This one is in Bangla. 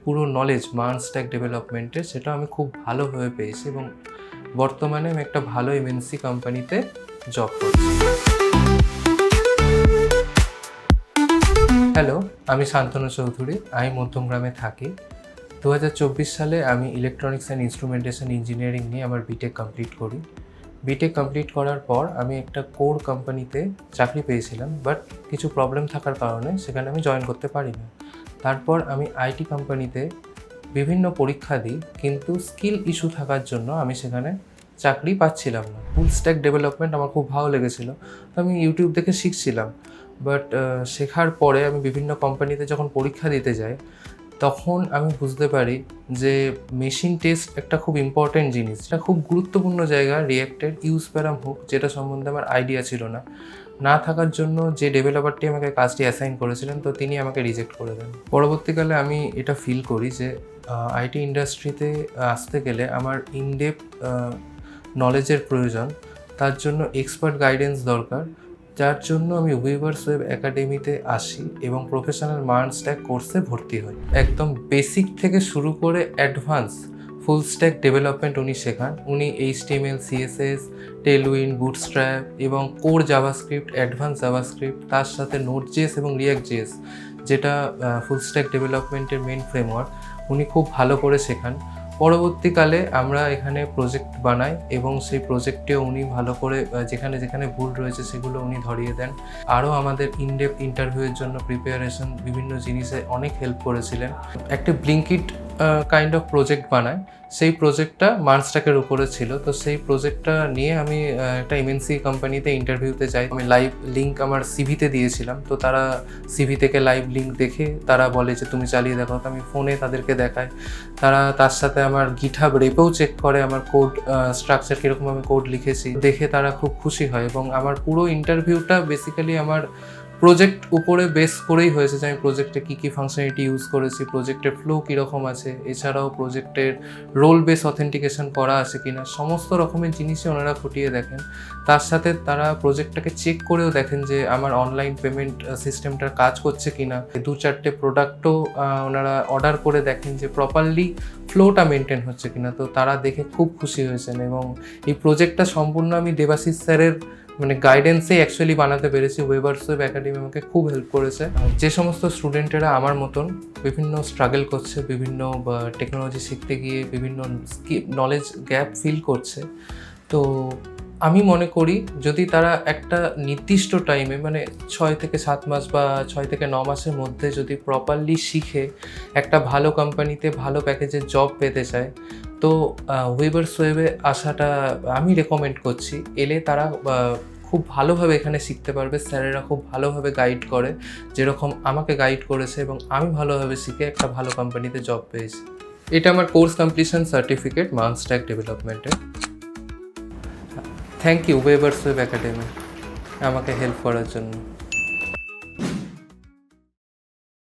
পুরো নলেজ মার্ন স্ট্যাক ডেভেলপমেন্টের সেটা আমি খুব ভালোভাবে পেয়েছি এবং বর্তমানে আমি একটা ভালো এমএনসি কোম্পানিতে জব করছি। হ্যালো, আমি শান্তনু চৌধুরী, আমি মধ্যমগ্রামে থাকি। 2024 সালে আমি ইলেকট্রনিক্স অ্যান্ড ইনস্ট্রুমেন্টেশন ইঞ্জিনিয়ারিং নিয়ে আমার বিটেক কমপ্লিট করি। বিটেক কমপ্লিট করার পর আমি একটা কোর কোম্পানিতে চাকরি পেয়েছিলাম, বাট কিছু প্রবলেম থাকার কারণে সেখানে আমি জয়েন করতে পারি না। তারপর আমি আইটি কোম্পানিতে বিভিন্ন পরীক্ষা দিই, কিন্তু স্কিল ইস্যু থাকার জন্য আমি সেখানে চাকরি পাচ্ছিলাম না। ফুল স্ট্যাক ডেভেলপমেন্ট আমার খুব ভালো লেগেছিলো, তো আমি ইউটিউব দেখে শিখছিলাম। বাট শেখার পরে আমি বিভিন্ন কোম্পানিতে যখন পরীক্ষা দিতে যাই, তখন আমি বুঝতে পারি যে মেশিন টেস্ট একটা খুব ইম্পর্ট্যান্ট জিনিস, এটা খুব গুরুত্বপূর্ণ জায়গা রিঅ্যাক্টের ইউজ প্যারাম হুক, যেটা সম্বন্ধে আমার আইডিয়া ছিল না থাকার জন্য যে ডেভেলপারটি আমাকে কাজটি অ্যাসাইন করেছিলেন, তো তিনি আমাকে রিজেক্ট করে দেন। পরবর্তীকালে আমি এটা ফিল করি যে আইটি ইন্ডাস্ট্রিতে আসতে গেলে আমার ইনডেপথ নলেজের প্রয়োজন, তার জন্য এক্সপার্ট গাইডেন্স দরকার, যার জন্য আমি উইভার্স ওয়েব একাডেমিতে আসি এবং প্রফেশনাল মার্ন স্ট্যাক কোর্সে ভর্তি হই। একদম বেসিক থেকে শুরু করে অ্যাডভান্স ফুল স্ট্যাক ডেভেলপমেন্ট উনি শেখান। উনি HTML, CSS, টেলউইন, বুটস্ট্র্যাপ এবং কোর জাভাস্ক্রিপ্ট, অ্যাডভান্স জাভাস্ক্রিপ্ট, তার সাথে নোড.js এবং রিঅ্যাক্ট.js, যেটা ফুল স্ট্যাক ডেভেলপমেন্টের মেন ফ্রেমওয়ার্ক, উনি খুব ভালো করে শেখান। পরবর্তীকালে আমরা এখানে প্রজেক্ট বানাই এবং সেই প্রজেক্টেও উনি ভালো করে যেখানে যেখানে ভুল রয়েছে সেগুলো উনি ধরিয়ে দেন। আরও আমাদের ইনডেপথ ইন্টারভিউয়ের জন্য প্রিপারেশন বিভিন্ন জিনিসে অনেক হেল্প করেছিলেন। একটা ব্লিঙ্কিট কাইন্ড অফ প্রজেক্ট বানায়, সেই প্রজেক্টটা মার্ন স্ট্যাকের উপরে ছিল। তো সেই প্রজেক্টটা নিয়ে আমি একটা এমএনসি কোম্পানিতে ইন্টারভিউতে যাই। আমি লাইভ লিঙ্ক আমার সিভিতে দিয়েছিলাম, তো তারা সিভি থেকে লাইভ লিঙ্ক দেখে তারা বলে যে তুমি চালিয়ে দেখো। তো আমি ফোনে তাদেরকে দেখাই, তারা তার সাথে আমার গিটহাব রেপেও চেক করে আমার কোড স্ট্রাকচার কীরকম আমি কোড লিখেছি, দেখে তারা খুব খুশি হয়। এবং আমার পুরো ইন্টারভিউটা বেসিক্যালি আমার প্রজেক্ট উপরে বেস করেই হয়েছে, যে আমি প্রজেক্টে কী কী ফাংশনালিটি ইউজ করেছি, প্রজেক্টের ফ্লো কীরকম আছে, এছাড়াও প্রজেক্টের রোল বেস অথেন্টিকেশন করা আছে কিনা, সমস্ত রকমের জিনিসই ওনারা খুঁটিয়ে দেখেন। তার সাথে তারা প্রজেক্টটাকে চেক করেও দেখেন যে আমার অনলাইন পেমেন্ট সিস্টেমটার কাজ করছে কিনা। 2-4টে প্রোডাক্টও ওনারা অর্ডার করে দেখেন যে প্রপারলি ফ্লোটা মেনটেন হচ্ছে কিনা। তো তারা দেখে খুব খুশি হয়েছেন এবং এই প্রজেক্টটা সম্পূর্ণ আমি দেবাশিস স্যারের গাইডেন্সেই অ্যাকচুয়ালি বানাতে পেরেছি। উইভার্স ওয়েব একাডেমি আমাকে খুব হেল্প করেছে। যে সমস্ত স্টুডেন্টেরা আমার মতন বিভিন্ন স্ট্রাগল করছে, বিভিন্ন টেকনোলজি শিখতে গিয়ে বিভিন্ন নলেজ গ্যাপ ফিল করছে, তো আমি মনে করি যদি তারা একটা নির্দিষ্ট টাইমে 6 থেকে 7 মাস বা 6 থেকে 9 মাসের মধ্যে যদি প্রপারলি শিখে একটা ভালো কোম্পানিতে ভালো প্যাকেজের জব পেতে চায়, তো উইভার্স ওয়েবে আসাটা আমি রেকমেন্ড করছি। এলে তারা খুব ভালোভাবে এখানে শিখতে পারবে। স্যারেরা খুব ভালোভাবে গাইড করে, যেরকম আমাকে গাইড করেছে, এবং আমি ভালোভাবে শিখে একটা ভালো কোম্পানিতে জব পেয়েছি। এটা আমার course completion certificate MERN stack ডেভেলপমেন্টের। Thank you Weavers Web Academy আমাকে হেল্প করার জন্য।